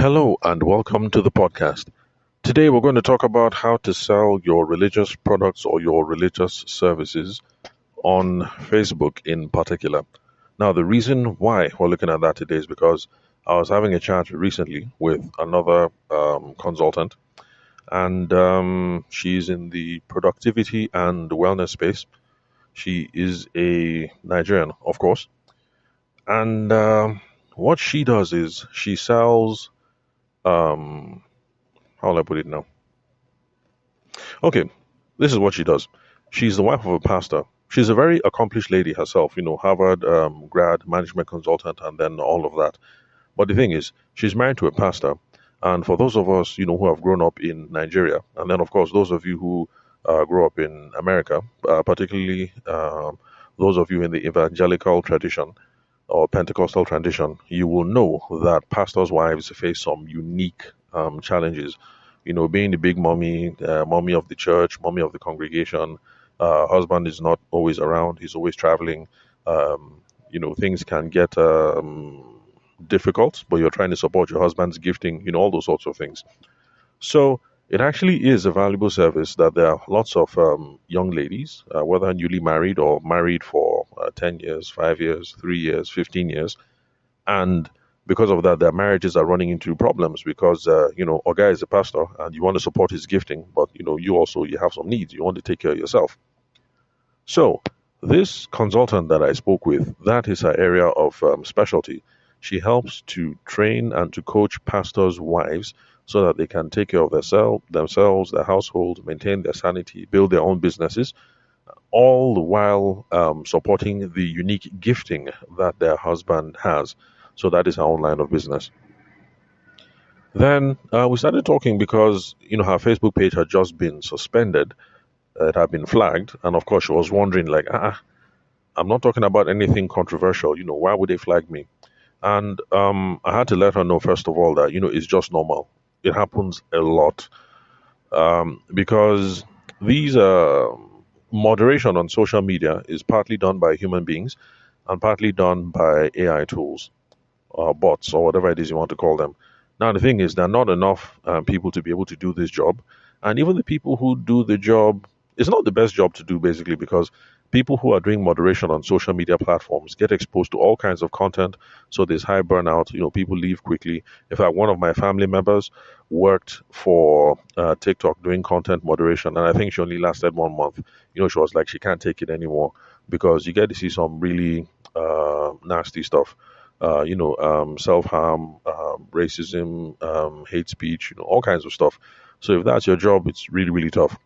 Hello and welcome to the podcast. Today we're going to talk about how to sell your religious products or your religious services on Facebook in particular. Now, the reason why we're looking at that today is because I was having a chat recently with another consultant, and she's in the productivity and wellness space. She is a Nigerian, of course, and what she does is she sells. Um, how will I put it now? Okay, this is what she does. She's the wife of a pastor. She's a very accomplished lady herself, Harvard grad, management consultant, and then all of that. But the thing is, she's married to a pastor. And for those of us, who have grown up in Nigeria, and then, of course, those of you who grew up in America, particularly those of you in the evangelical tradition or Pentecostal tradition, you will know that pastors' wives face some unique challenges. Being the big mommy, mommy of the church, mommy of the congregation, husband is not always around, he's always traveling. Things can get difficult, but you're trying to support your husband's gifting, all those sorts of things. So it actually is a valuable service that there are lots of young ladies, whether newly married or married for 10 years, 5 years, 3 years, 15 years. And because of that, their marriages are running into problems because, a guy is a pastor and you want to support his gifting, but, you have some needs. You want to take care of yourself. So this consultant that I spoke with, that is her area of specialty. She helps to train and to coach pastors' wives so that they can take care of themselves, their household, maintain their sanity, build their own businesses, all the while supporting the unique gifting that their husband has. So that is her own line of business. Then we started talking because her Facebook page had just been suspended. It had been flagged, and of course she was wondering like, I'm not talking about anything controversial. Why would they flag me? And I had to let her know first of all that it's just normal. It happens a lot because these moderation on social media is partly done by human beings and partly done by AI tools, bots, or whatever it is you want to call them. Now, the thing is, there are not enough people to be able to do this job. And even the people who do the job, it's not the best job to do, basically, because people who are doing moderation on social media platforms get exposed to all kinds of content. So there's high burnout. People leave quickly. In fact, one of my family members worked for TikTok doing content moderation, and I think she only lasted 1 month. She was like, she can't take it anymore because you get to see some really nasty stuff. Self harm, racism, hate speech, all kinds of stuff. So if that's your job, it's really, really tough.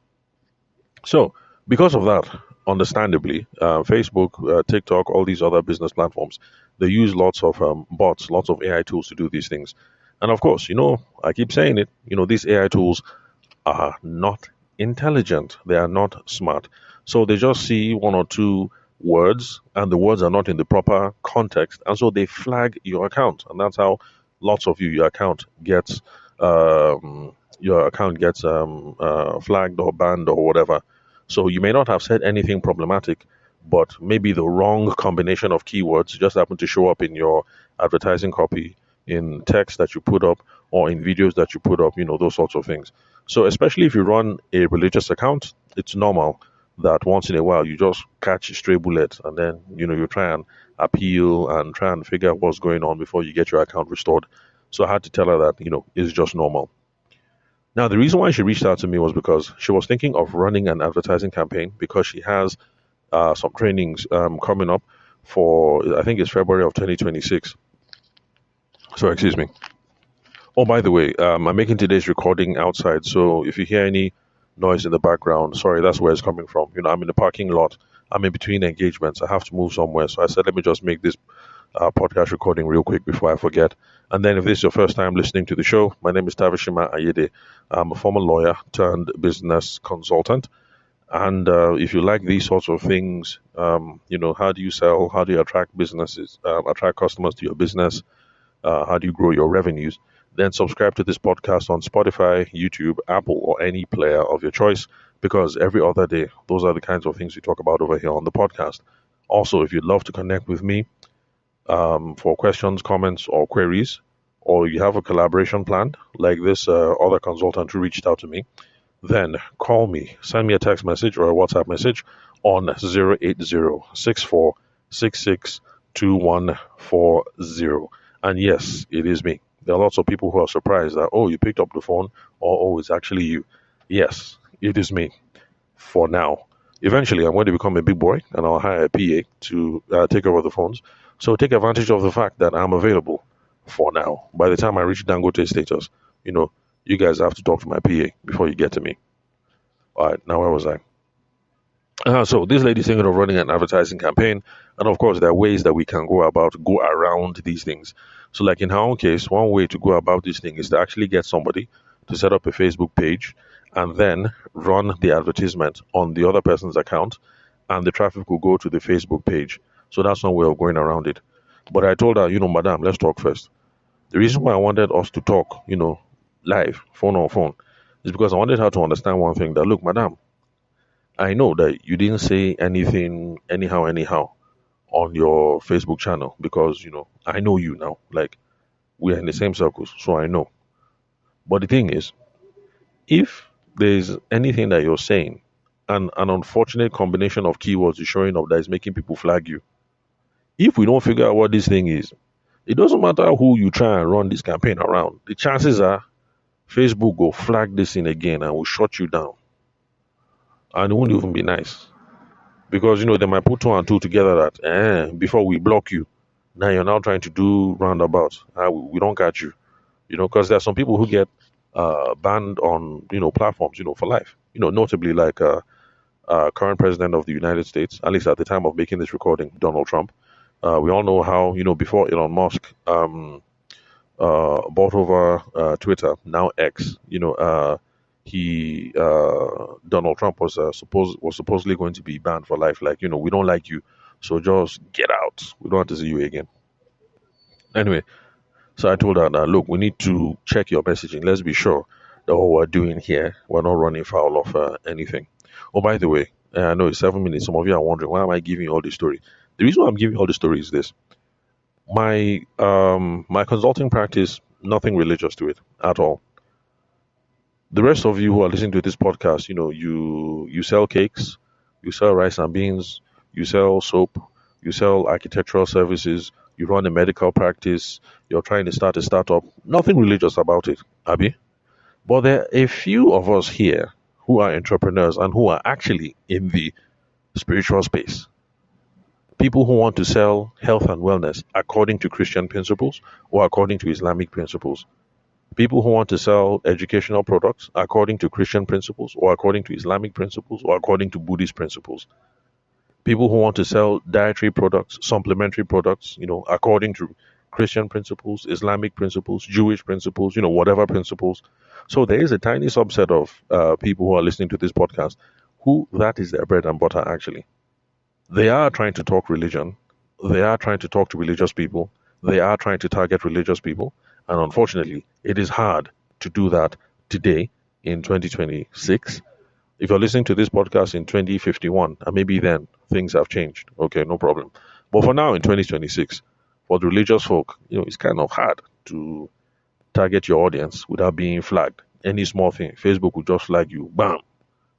So because of that, understandably, Facebook, TikTok, all these other business platforms, they use lots of bots, lots of AI tools to do these things. And of course, I keep saying it, these AI tools are not intelligent. They are not smart. So they just see one or two words and the words are not in the proper context. And so they flag your account. And that's how lots of your account gets flagged or banned or whatever. So you may not have said anything problematic, but maybe the wrong combination of keywords just happen to show up in your advertising copy, in text that you put up, or in videos that you put up, those sorts of things. So especially if you run a religious account, it's normal that once in a while you just catch a stray bullet and then, you try and appeal and try and figure out what's going on before you get your account restored. So I had to tell her that, it's just normal. Now, the reason why she reached out to me was because she was thinking of running an advertising campaign because she has some trainings coming up for, I think it's February of 2026. So, excuse me. Oh, by the way, I'm making today's recording outside, so if you hear any noise in the background, sorry, that's where it's coming from. I'm in the parking lot. I'm in between engagements. I have to move somewhere, so I said, let me just make this podcast recording real quick before I forget. And then if this is your first time listening to the show, my name is Tavishima Ayede. I'm a former lawyer turned business consultant. And if you like these sorts of things, how do you sell? How do you attract businesses, attract customers to your business? How do you grow your revenues? Then subscribe to this podcast on Spotify, YouTube, Apple, or any player of your choice, because every other day, those are the kinds of things we talk about over here on the podcast. Also, if you'd love to connect with me for questions, comments, or queries, or you have a collaboration planned, like this other consultant who reached out to me, then call me, send me a text message or a WhatsApp message on 080-6466-2140. And yes, it is me. There are lots of people who are surprised that, oh, you picked up the phone, or oh, it's actually you. Yes, it is me for now. Eventually, I'm going to become a big boy and I'll hire a PA to take over the phones. So take advantage of the fact that I'm available for now. By the time I reach Dangote status, you know, you guys have to talk to my PA before you get to me. All right, now where was I? So this lady's thinking of running an advertising campaign, and of course, there are ways that we can go around these things. So, like in her own case, one way to go about this thing is to actually get somebody to set up a Facebook page and then run the advertisement on the other person's account, and the traffic will go to the Facebook page. So that's one way of going around it. But I told her, madam, let's talk first. The reason why I wanted us to talk, live, phone on phone, is because I wanted her to understand one thing that, look, madam, I know that you didn't say anything anyhow on your Facebook channel because, I know you now. Like, we're in the same circles, so I know. But the thing is, if there's anything that you're saying and an unfortunate combination of keywords is showing up that is making people flag you, if we don't figure out what this thing is, it doesn't matter who you try and run this campaign around. The chances are Facebook will flag this in again and will shut you down. And it won't even be nice. Because, they might put two and two together that, before we block you, now you're now trying to do roundabouts. We don't catch you. Because there are some people who get banned on, platforms, for life. Notably like current president of the United States, at least at the time of making this recording, Donald Trump. We all know how, before Elon Musk bought over Twitter, now X, Donald Trump was supposedly going to be banned for life. Like, we don't like you, so just get out. We don't want to see you again. Anyway, so I told her that, look, we need to check your messaging. Let's be sure that what we're doing here, we're not running foul of anything. Oh, by the way, I know it's 7 minutes. Some of you are wondering, why am I giving you all this story? The reason why I'm giving you all the story is this. My consulting practice, nothing religious to it at all. The rest of you who are listening to this podcast, you sell cakes, you sell rice and beans, you sell soap, you sell architectural services, you run a medical practice, you're trying to start a startup. Nothing religious about it, Abby. But there are a few of us here who are entrepreneurs and who are actually in the spiritual space. People who want to sell health and wellness according to Christian principles or according to Islamic principles. People who want to sell educational products according to Christian principles or according to Islamic principles or according to Buddhist principles. People who want to sell dietary products, supplementary products, according to Christian principles, Islamic principles, Jewish principles, whatever principles. So there is a tiny subset of people who are listening to this podcast who that is their bread and butter actually. They are trying to talk religion. They are trying to talk to religious people. They are trying to target religious people. And unfortunately, it is hard to do that today in 2026. If you're listening to this podcast in 2051, and maybe then things have changed, okay, no problem. But for now, in 2026, for the religious folk, it's kind of hard to target your audience without being flagged. Any small thing, Facebook will just flag you, bam,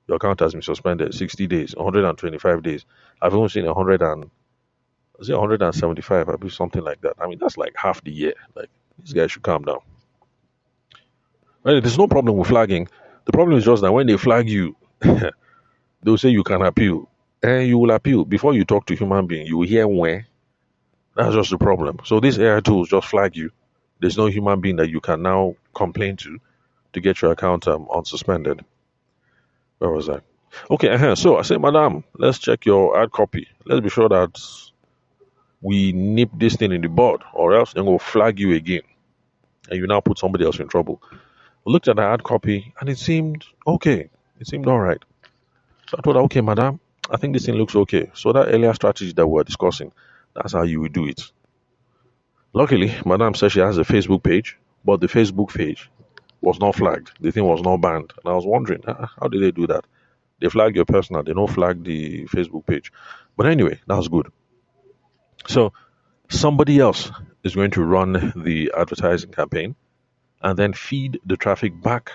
your account has been suspended 60 days, 125 days. I've even seen 175, I believe, something like that. I mean, that's like half the year. Like, these guys should calm down. Right, there's no problem with flagging. The problem is just that when they flag you, they'll say you can appeal. And you will appeal. Before you talk to human being, you will hear when. That's just the problem. So these AI tools just flag you. There's no human being that you can now complain to get your account unsuspended. Where was I? Okay, so I said, madam, let's check your ad copy. Let's be sure that we nip this thing in the bud, or else they're going to flag you again. And you now put somebody else in trouble. We looked at the ad copy and it seemed okay. It seemed all right. So I told her, okay, madam, I think this thing looks okay. So that earlier strategy that we were discussing, that's how you would do it. Luckily, madam said she has a Facebook page, but the Facebook page was not flagged. The thing was not banned. And I was wondering, how did they do that? They flag your personal, they don't flag the Facebook page. But anyway, that was good. So somebody else is going to run the advertising campaign and then feed the traffic back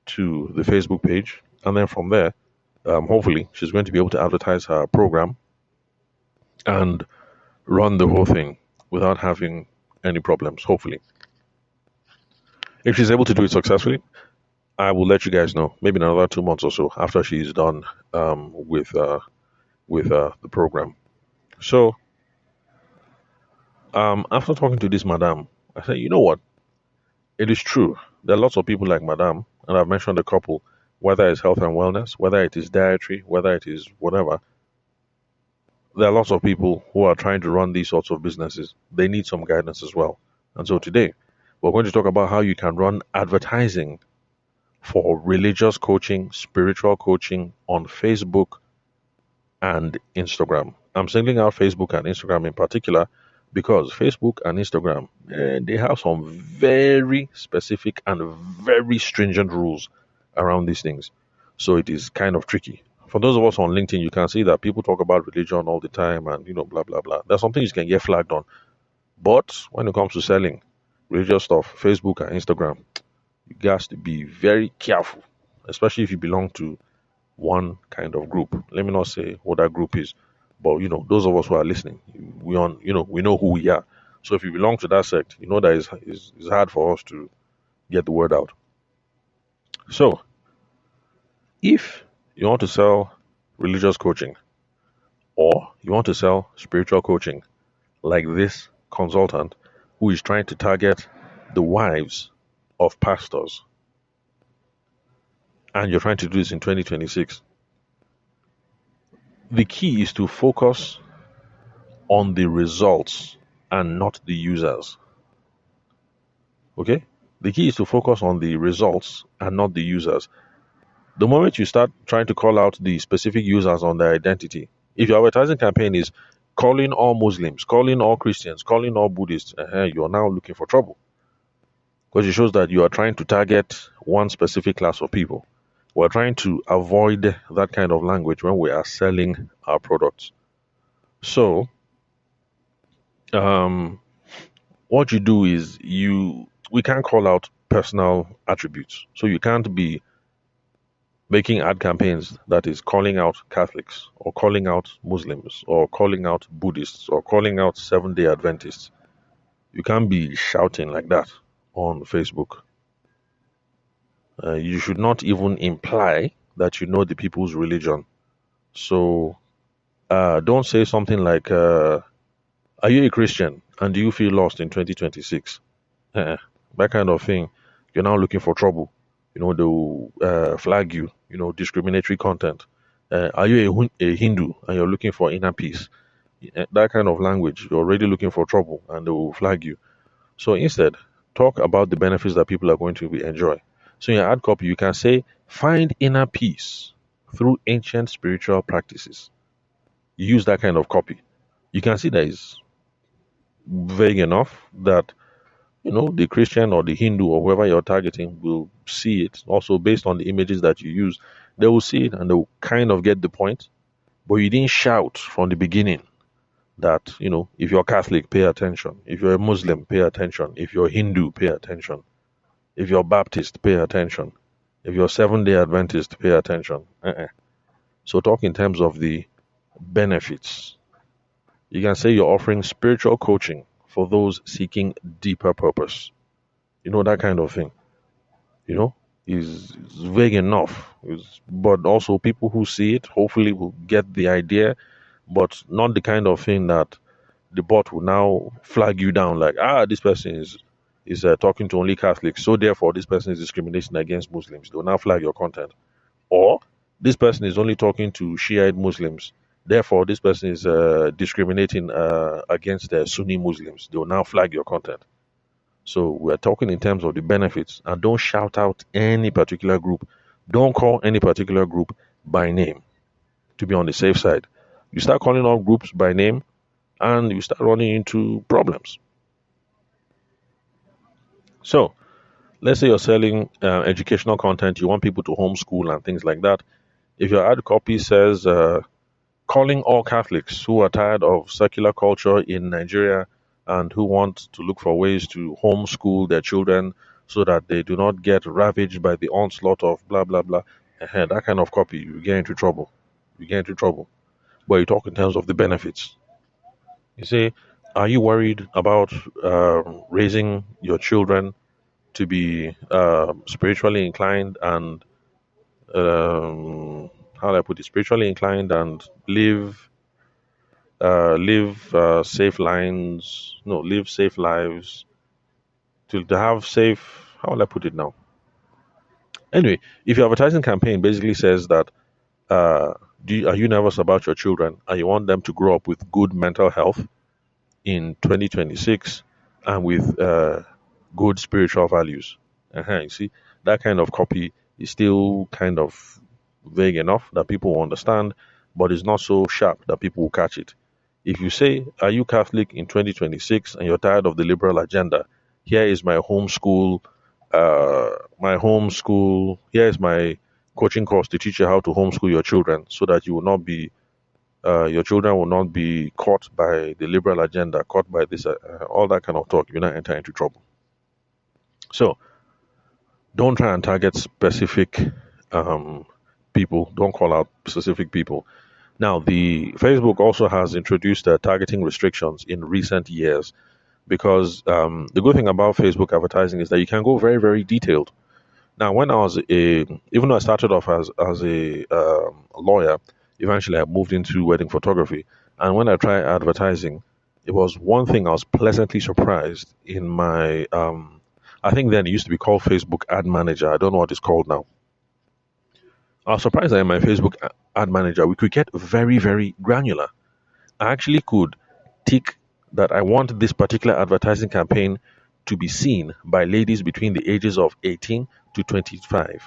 to the Facebook page. And then from there, hopefully, she's going to be able to advertise her program and run the whole thing without having any problems, hopefully. If she's able to do it successfully, I will let you guys know, maybe in another 2 months or so after she's done with the program. So, after talking to this madam, I said, you know what? It is true. There are lots of people like madam, and I've mentioned a couple, whether it's health and wellness, whether it is dietary, whether it is whatever. There are lots of people who are trying to run these sorts of businesses. They need some guidance as well. And so today, we're going to talk about how you can run advertising for religious coaching, spiritual coaching on Facebook and Instagram. I'm singling out Facebook and Instagram in particular because Facebook and Instagram, they have some very specific and very stringent rules around these things. So it is kind of tricky. For those of us on LinkedIn, you can see that people talk about religion all the time and, blah, blah, blah. There's some things you can get flagged on. But when it comes to selling religious stuff, Facebook and Instagram, you guys to be very careful, especially if you belong to one kind of group. Let me not say what that group is, but those of us who are listening, we know who we are. So if you belong to that sect, you know that it's hard for us to get the word out. So if you want to sell religious coaching or you want to sell spiritual coaching like this consultant who is trying to target the wives of pastors, and you're trying to do this in 2026, the key is to focus on the results and not the users. Okay? The key is to focus on the results and not the users. The moment you start trying to call out the specific users on their identity, if your advertising campaign is calling all Muslims, calling all Christians, calling all Buddhists, you are now looking for trouble. Because it shows that you are trying to target one specific class of people. We're trying to avoid that kind of language when we are selling our products. So, what you do is we can't call out personal attributes. So you can't be making ad campaigns that is calling out Catholics or calling out Muslims or calling out Buddhists or calling out Seventh-day Adventists. You can't be shouting like that on Facebook. You should not even imply that you know the people's religion. So don't say something like, are you a Christian and do you feel lost in 2026? That kind of thing. You're now looking for trouble. They'll flag you, discriminatory content. Are you a Hindu and you're looking for inner peace? That kind of language, you're already looking for trouble and they will flag you. So instead, talk about the benefits that people are going to enjoy. So in your ad copy, you can say, find inner peace through ancient spiritual practices. You use that kind of copy. You can see that is vague enough that the Christian or the Hindu or whoever you're targeting will see it. Also, based on the images that you use, they will see it and they will kind of get the point. But you didn't shout from the beginning that, if you're Catholic, pay attention. If you're a Muslim, pay attention. If you're Hindu, pay attention. If you're Baptist, pay attention. If you're Seventh-day Adventist, pay attention. So talk in terms of the benefits. You can say you're offering spiritual coaching for those seeking deeper purpose. That kind of thing. Is vague enough. But also people who see it hopefully will get the idea, but not the kind of thing that the bot will now flag you down like, this person is talking to only Catholics, so therefore this person is discriminating against Muslims. They'll now flag your content. Or this person is only talking to Shiite Muslims, therefore this person is discriminating against Sunni Muslims. They'll now flag your content. So we're talking in terms of the benefits, and don't shout out any particular group. Don't call any particular group by name to be on the safe side. You start calling all groups by name and you start running into problems. So let's say you're selling educational content, you want people to homeschool and things like that. If your ad copy says, calling all Catholics who are tired of secular culture in Nigeria and who want to look for ways to homeschool their children so that they do not get ravaged by the onslaught of blah blah blah. That kind of copy, you get into trouble. You get into trouble. But you talk in terms of the benefits. You say, are you worried about raising your children to be spiritually inclined and how do I put it? Spiritually inclined and live safe lines. No, live safe lives to have safe. How will I put it now? Anyway, if your advertising campaign basically says that uh, are you nervous about your children and you want them to grow up with good mental health in 2026 and with good spiritual values. You see, that kind of copy is still kind of vague enough that people will understand, but it's not so sharp that people will catch it. If you say, are you Catholic in 2026 and you're tired of the liberal agenda? Here is here is my coaching course to teach you how to homeschool your children so that you will not be your children will not be caught by the liberal agenda, caught by this, all that kind of talk. You're not enter into trouble. So don't try and target specific people. Don't call out specific people. Now, the Facebook also has introduced targeting restrictions in recent years because the good thing about Facebook advertising is that you can go very, very detailed. Now, even though I started off as a lawyer, eventually I moved into wedding photography. And when I tried advertising, it was one thing I was pleasantly surprised in my, I think then it used to be called Facebook Ad Manager. I don't know what it's called now. I was surprised that in my Facebook Ad Manager, we could get very, very granular. I actually could tick that I want this particular advertising campaign to be seen by ladies between the ages of 18 to 25.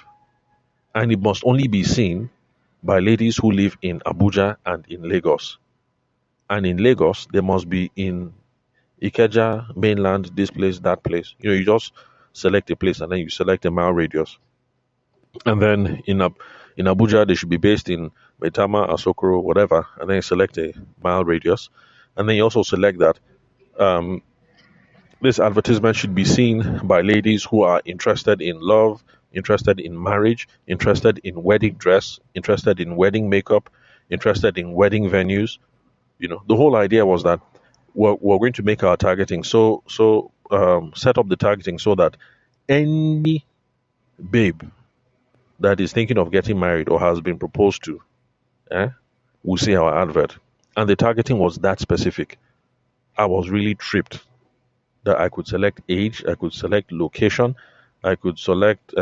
And it must only be seen by ladies who live in Abuja and in Lagos. And in Lagos, they must be in Ikeja, mainland, this place, that place. You just select a place and then you select a mile radius. And then in Abuja, they should be based in Maitama, Asokoro, whatever. And then you select a mile radius. And then you also select that um, this advertisement should be seen by ladies who are interested in love, interested in marriage, interested in wedding dress, interested in wedding makeup, interested in wedding venues. The whole idea was that we're going to make our targeting set up the targeting so that any babe that is thinking of getting married or has been proposed to will see our advert. And the targeting was that specific. I was really tripped that I could select age, I could select location, I could select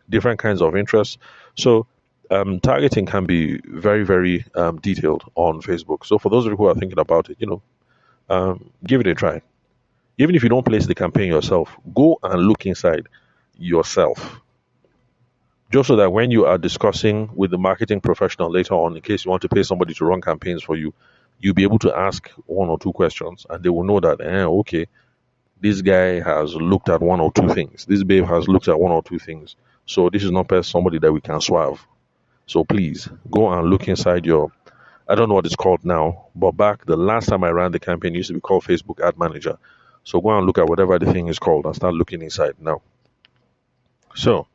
different kinds of interests. So targeting can be very, very detailed on Facebook. So for those of you who are thinking about it, give it a try. Even if you don't place the campaign yourself, go and look inside yourself. Just so that when you are discussing with the marketing professional later on, in case you want to pay somebody to run campaigns for you, you'll be able to ask one or two questions and they will know that, okay, this guy has looked at one or two things. This babe has looked at one or two things. So this is not somebody that we can swerve. So please go and look inside I don't know what it's called now, but back the last time I ran the campaign, it used to be called Facebook Ad Manager. So go and look at whatever the thing is called and start looking inside now. So,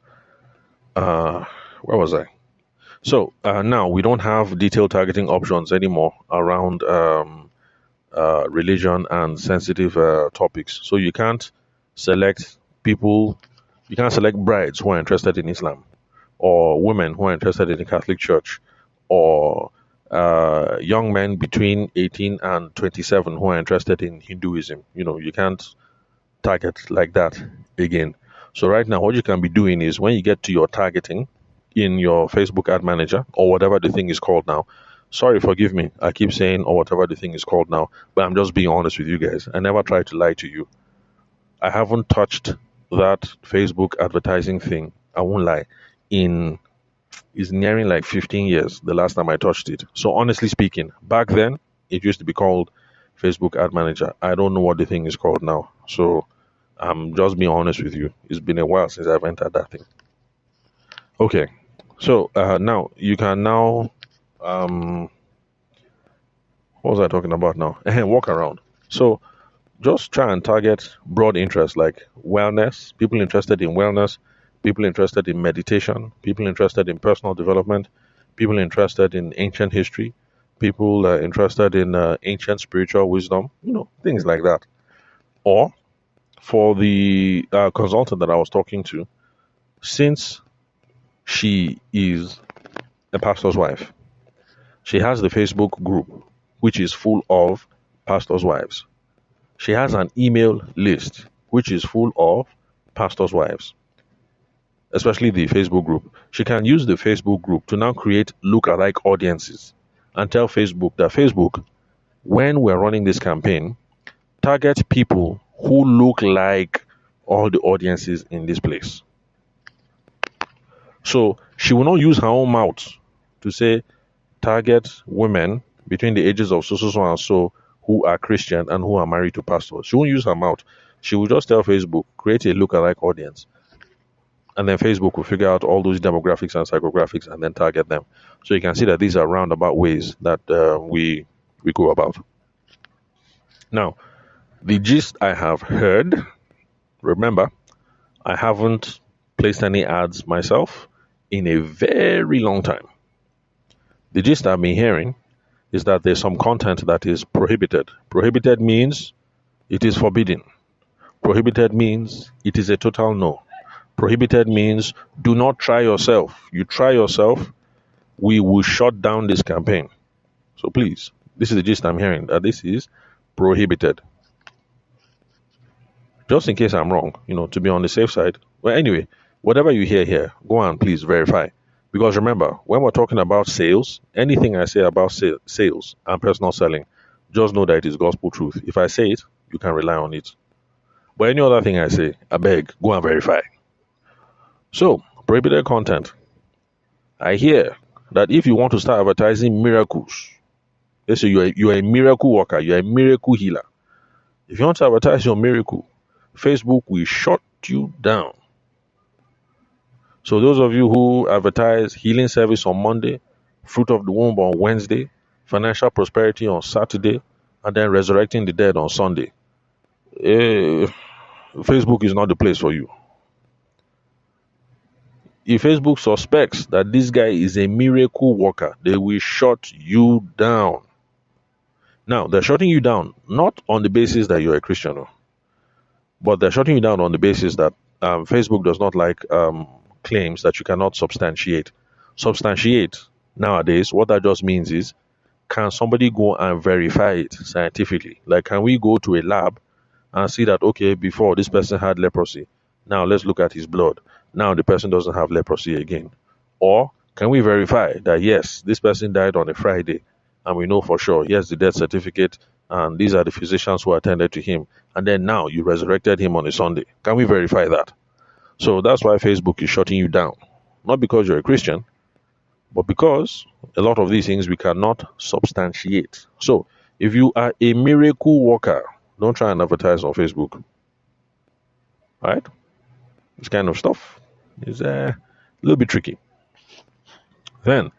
where was I? So now we don't have detailed targeting options anymore around religion and sensitive topics. So you can't select brides who are interested in Islam, or women who are interested in the Catholic Church, or young men between 18 and 27 who are interested in Hinduism. You can't target like that again. So right now, what you can be doing is when you get to your targeting in your Facebook Ad Manager or whatever the thing is called now. Sorry, forgive me. I keep saying or whatever the thing is called now, but I'm just being honest with you guys. I never try to lie to you. I haven't touched that Facebook advertising thing. I won't lie. It's nearing like 15 years the last time I touched it. So honestly speaking, back then it used to be called Facebook Ad Manager. I don't know what the thing is called now. So I'm just being honest with you. It's been a while since I've entered that thing. Okay. So now you can now what was I talking about now? Walk around. So just try and target broad interests like wellness, people interested in wellness, people interested in meditation, people interested in personal development, people interested in ancient history, people interested in ancient spiritual wisdom, things like that. Or for the consultant that I was talking to, since she is a pastor's wife, she has the Facebook group, which is full of pastors' wives. She has an email list, which is full of pastors' wives, especially the Facebook group. She can use the Facebook group to now create look-alike audiences and tell Facebook that Facebook, when we're running this campaign, target people who look like all the audiences in this place. So she will not use her own mouth to say, target women between the ages of so and so who are Christian and who are married to pastors. She won't use her mouth. She will just tell Facebook, create a lookalike audience. And then Facebook will figure out all those demographics and psychographics and then target them. So you can see that these are roundabout ways that we go about. Now, the gist I have heard, remember, I haven't placed any ads myself in a very long time. The gist I've been hearing is that there's some content that is prohibited. Prohibited means it is forbidden. Prohibited means it is a total no. Prohibited means do not try yourself. You try yourself, we will shut down this campaign. So please, this is the gist I'm hearing, that this is prohibited. Just in case I'm wrong, to be on the safe side. Well, anyway, whatever you hear here, go and please verify. Because remember, when we're talking about sales, anything I say about sales and personal selling, just know that it is gospel truth. If I say it, you can rely on it. But any other thing I say, I beg, go and verify. So, prohibited content. I hear that if you want to start advertising miracles, let's say you're a miracle worker, you're a miracle healer. If you want to advertise your miracle, Facebook will shut you down. So those of you who advertise healing service on Monday, fruit of the womb on Wednesday, financial prosperity on Saturday, and then resurrecting the dead on Sunday, Facebook is not the place for you. If Facebook suspects that this guy is a miracle worker, they will shut you down. Now, they're shutting you down not on the basis that you're a Christian, but they're shutting you down on the basis that Facebook does not like claims that you cannot substantiate. Substantiate, nowadays, what that just means is, can somebody go and verify it scientifically? Like, can we go to a lab and see that, okay, before this person had leprosy, now let's look at his blood. Now the person doesn't have leprosy again. Or can we verify that, yes, this person died on a Friday and we know for sure, yes, the death certificate, and these are the physicians who attended to him, and then now you resurrected him on a Sunday. Can we verify that? So that's why Facebook is shutting you down. Not because you're a Christian, but because a lot of these things we cannot substantiate. So if you are a miracle worker, don't try and advertise on Facebook. Right? This kind of stuff is a little bit tricky. Then,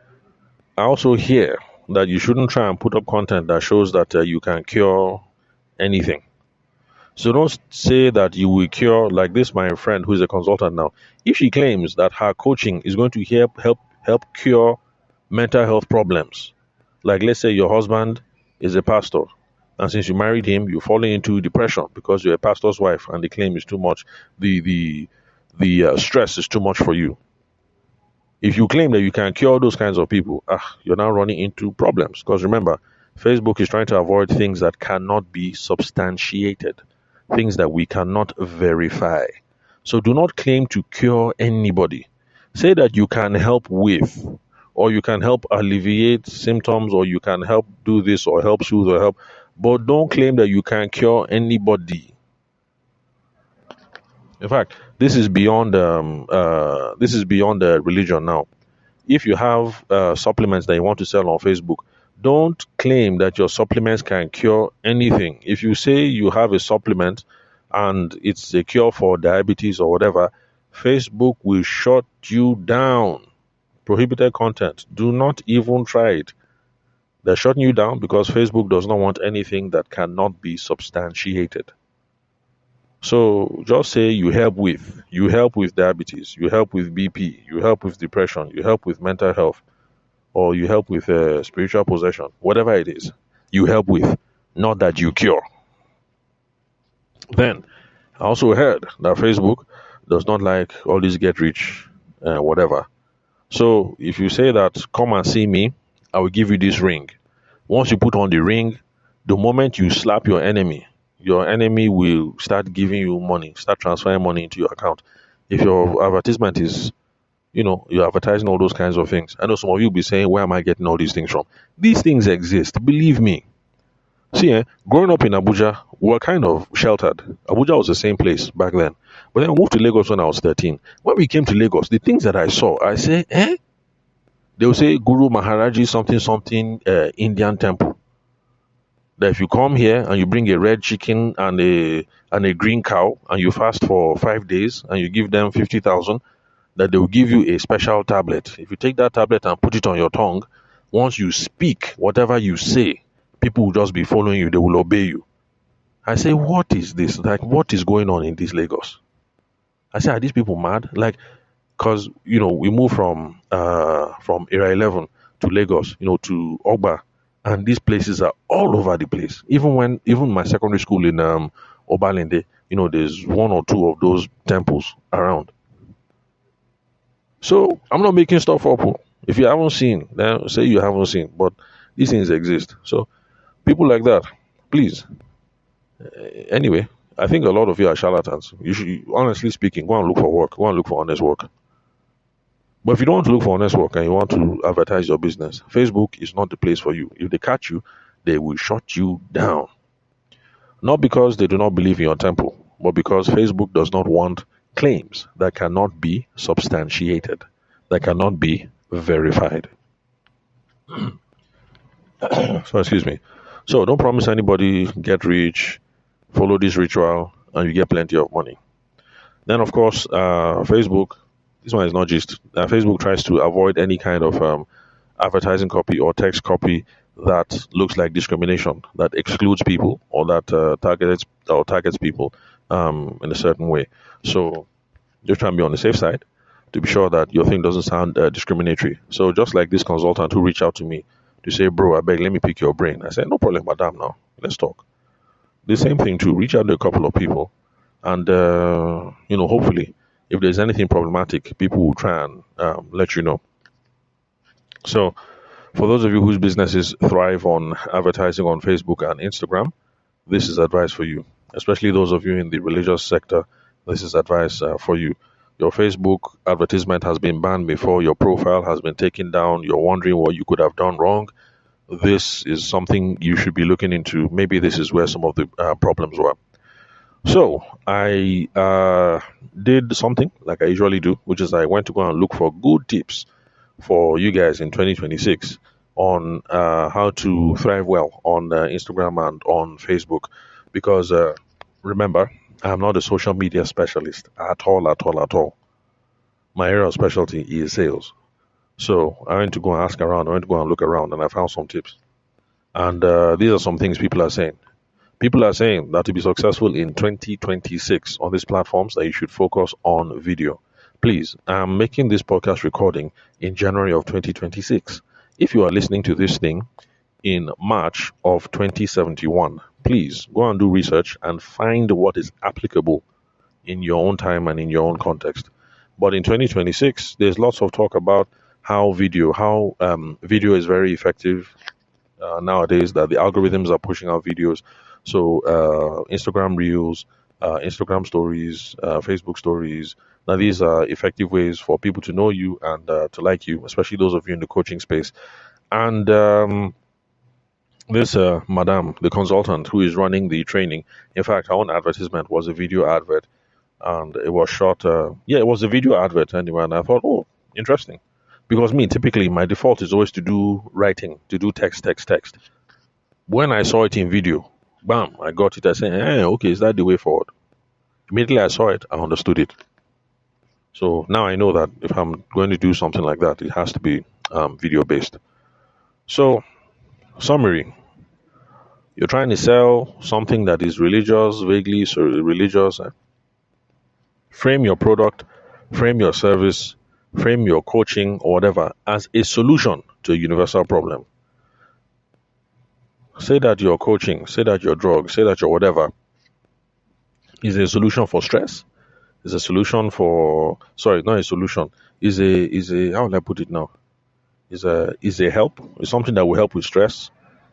I also hear that you shouldn't try and put up content that shows that you can cure anything. So don't say that you will cure, like this, my friend who is a consultant now. If she claims that her coaching is going to help cure mental health problems, like let's say your husband is a pastor, and since you married him, you're falling into depression because you're a pastor's wife, and the claim is too much. The stress is too much for you. If you claim that you can cure those kinds of people, you're now running into problems. Because remember, Facebook is trying to avoid things that cannot be substantiated, things that we cannot verify. So do not claim to cure anybody. Say that you can help with, or you can help alleviate symptoms, or you can help do this, or help soothe, or help. But don't claim that you can cure anybody. In fact, this is beyond the religion now. If you have supplements that you want to sell on Facebook, don't claim that your supplements can cure anything. If you say you have a supplement and it's a cure for diabetes or whatever, Facebook will shut you down. Prohibited content. Do not even try it. They're shutting you down because Facebook does not want anything that cannot be substantiated. So just say you help with diabetes, you help with BP, you help with depression, you help with mental health, or you help with spiritual possession, whatever it is, you help with, not that you cure. Then I also heard that Facebook does not like all these get rich, whatever. So if you say that, come and see me, I will give you this ring. Once you put on the ring, the moment you slap your enemy will start giving you money, start transferring money into your account. If your advertisement is, you're advertising all those kinds of things. I know some of you will be saying, where am I getting all these things from? These things exist. Believe me. See, growing up in Abuja, we were kind of sheltered. Abuja was the same place back then. But then I moved to Lagos when I was 13. When we came to Lagos, the things that I saw, I say, They will say Guru Maharaji something something Indian temple. That if you come here and you bring a red chicken and a green cow and you fast for 5 days and you give them 50,000, that they will give you a special tablet. If you take that tablet and put it on your tongue, once you speak, whatever you say, people will just be following you. They will obey you. I say, what is this? Like, what is going on in this Lagos? I say, are these people mad? Like, because we moved from Era 11 to Lagos, to Ogba, and these places are all over the place. Even my secondary school in Obalende, there's one or two of those temples around. So I'm not making stuff up. Oh. If you haven't seen, then say you haven't seen, but these things exist. So people like that, please. Anyway, I think a lot of you are charlatans. You should, honestly speaking, go and look for work. Go and look for honest work. But if you don't want to look for honest work and you want to advertise your business, Facebook is not the place for you. If they catch you, they will shut you down. Not because they do not believe in your temple, but because Facebook does not want claims that cannot be substantiated, that cannot be verified. So, excuse me. So, don't promise anybody get rich, follow this ritual, and you get plenty of money. Then, of course, Facebook, this one is not just, Facebook tries to avoid any kind of advertising copy or text copy that looks like discrimination, that excludes people, or that targets people in a certain way. So just try and be on the safe side to be sure that your thing doesn't sound discriminatory. So just like this consultant who reached out to me to say, bro, I beg, let me pick your brain. I said, no problem, madam, now. Let's talk. The same thing too, reach out to a couple of people and, hopefully, if there's anything problematic, people will try and let you know. So for those of you whose businesses thrive on advertising on Facebook and Instagram, this is advice for you. Especially those of you in the religious sector, this is advice for you. Your Facebook advertisement has been banned before, your profile has been taken down, you're wondering what you could have done wrong. This is something you should be looking into. Maybe this is where some of the problems were. So I did something like I usually do, which is I went to go and look for good tips for you guys in 2026 on how to thrive well on Instagram and on Facebook. Because remember, I'm not a social media specialist at all, at all, at all. My area of specialty is sales. So I went to go and ask around, I went to go and look around, and I found some tips. And these are some things people are saying. People are saying that to be successful in 2026 on these platforms, that you should focus on video. Please, I'm making this podcast recording in January of 2026. If you are listening to this thing in March of 2071, please go and do research and find what is applicable in your own time and in your own context. But in 2026, there's lots of talk about how video is very effective nowadays, that the algorithms are pushing out videos. So Instagram Reels, Instagram Stories, Facebook Stories. Now these are effective ways for people to know you and to like you, especially those of you in the coaching space. And this madam, the consultant who is running the training, in fact, her own advertisement was a video advert, and it was shot. It was a video advert anyway. And I thought, oh, interesting, because typically my default is always to do writing, to do text. When I saw it in video, bam, I got it. I said, okay, is that the way forward? Immediately I saw it, I understood it. So now I know that if I'm going to do something like that, it has to be video based. So Summary: you're trying to sell something that is religious, vaguely so religious. Frame your product, frame your service, frame your coaching or whatever as a solution to a universal problem. Say that your coaching, say that your drug, say that your whatever is a solution for stress, is a solution for, sorry, not a solution, is a how will I put it now? Is a help, is something that will help with stress,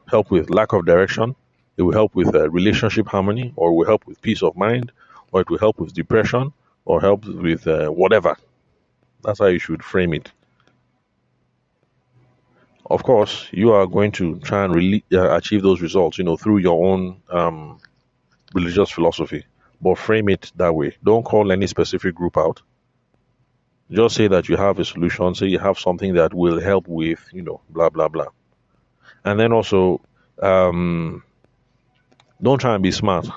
help with lack of direction, it will help with relationship harmony, or it will help with peace of mind, or it will help with depression, or help with whatever. That's how you should frame it. Of course, you are going to try and achieve those results, through your own religious philosophy, but frame it that way. Don't call any specific group out. Just say that you have a solution. Say you have something that will help with, blah blah blah. And then also, um, don't try and be smart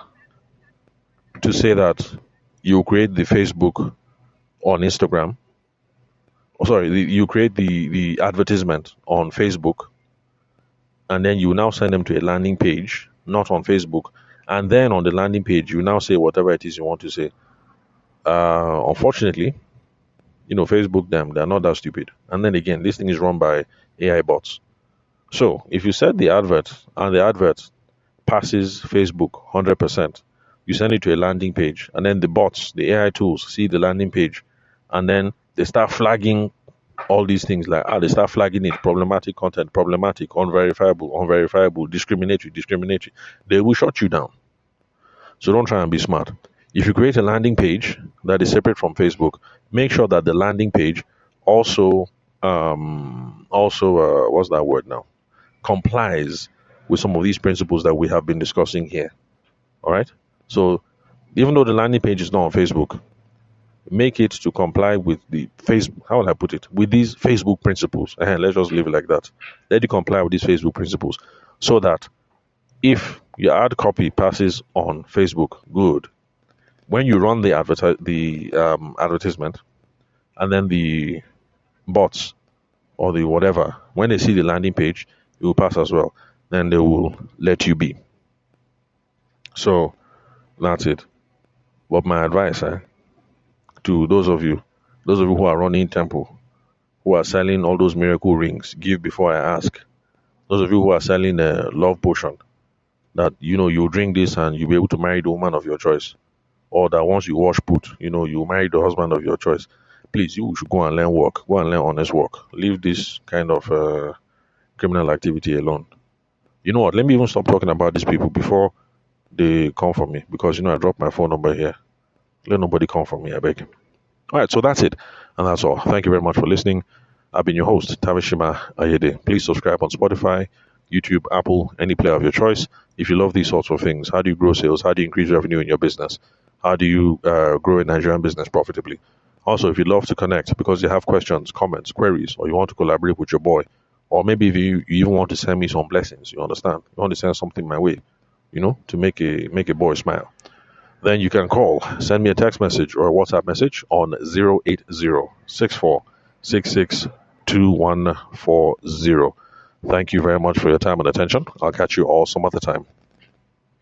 to say that you create the Facebook on Instagram. Oh, sorry, you create the advertisement on Facebook, and then you now send them to a landing page, not on Facebook. And then on the landing page, you now say whatever it is you want to say. Unfortunately, Facebook, they're not that stupid. And then again, this thing is run by AI bots. So if you set the advert and the advert passes Facebook 100%, you send it to a landing page, and then the bots, the AI tools, see the landing page, and then they start flagging all these things like they start flagging it problematic content, problematic, unverifiable, discriminatory. They will shut you down. So don't try and be smart. If you create a landing page that is separate from Facebook, make sure that the landing page also what's that word now, complies with some of these principles that we have been discussing here. All right. So even though the landing page is not on Facebook, make it to comply with the Facebook. How will I put it? With these Facebook principles. Let's just leave it like that. Let it comply with these Facebook principles, so that if your ad copy passes on Facebook, good. When you run the advertisement, and then the bots or the whatever, when they see the landing page, it will pass as well. Then they will let you be. So that's it. But my advice, to those of you who are running temple, who are selling all those miracle rings, give before I ask. Those of you who are selling a love potion, that you drink this and you'll be able to marry the woman of your choice, or that once you wash put, you marry the husband of your choice. Please, you should go and learn work. Go and learn honest work. Leave this kind of criminal activity alone. You know what? Let me even stop talking about these people before they come for me, because I dropped my phone number here. Let nobody come for me, I beg. All right, so that's it, and that's all. Thank you very much for listening. I've been your host, Tavishima Ayede. Please subscribe on Spotify, YouTube, Apple, any player of your choice. If you love these sorts of things, how do you grow sales? How do you increase revenue in your business? How do you grow a Nigerian business profitably? Also, if you'd love to connect because you have questions, comments, queries, or you want to collaborate with your boy, or maybe if you even want to send me some blessings, you understand? You want to send something my way, to make a boy smile, then you can call, send me a text message or a WhatsApp message on 080-6466-2140. Thank you very much for your time and attention. I'll catch you all some other time.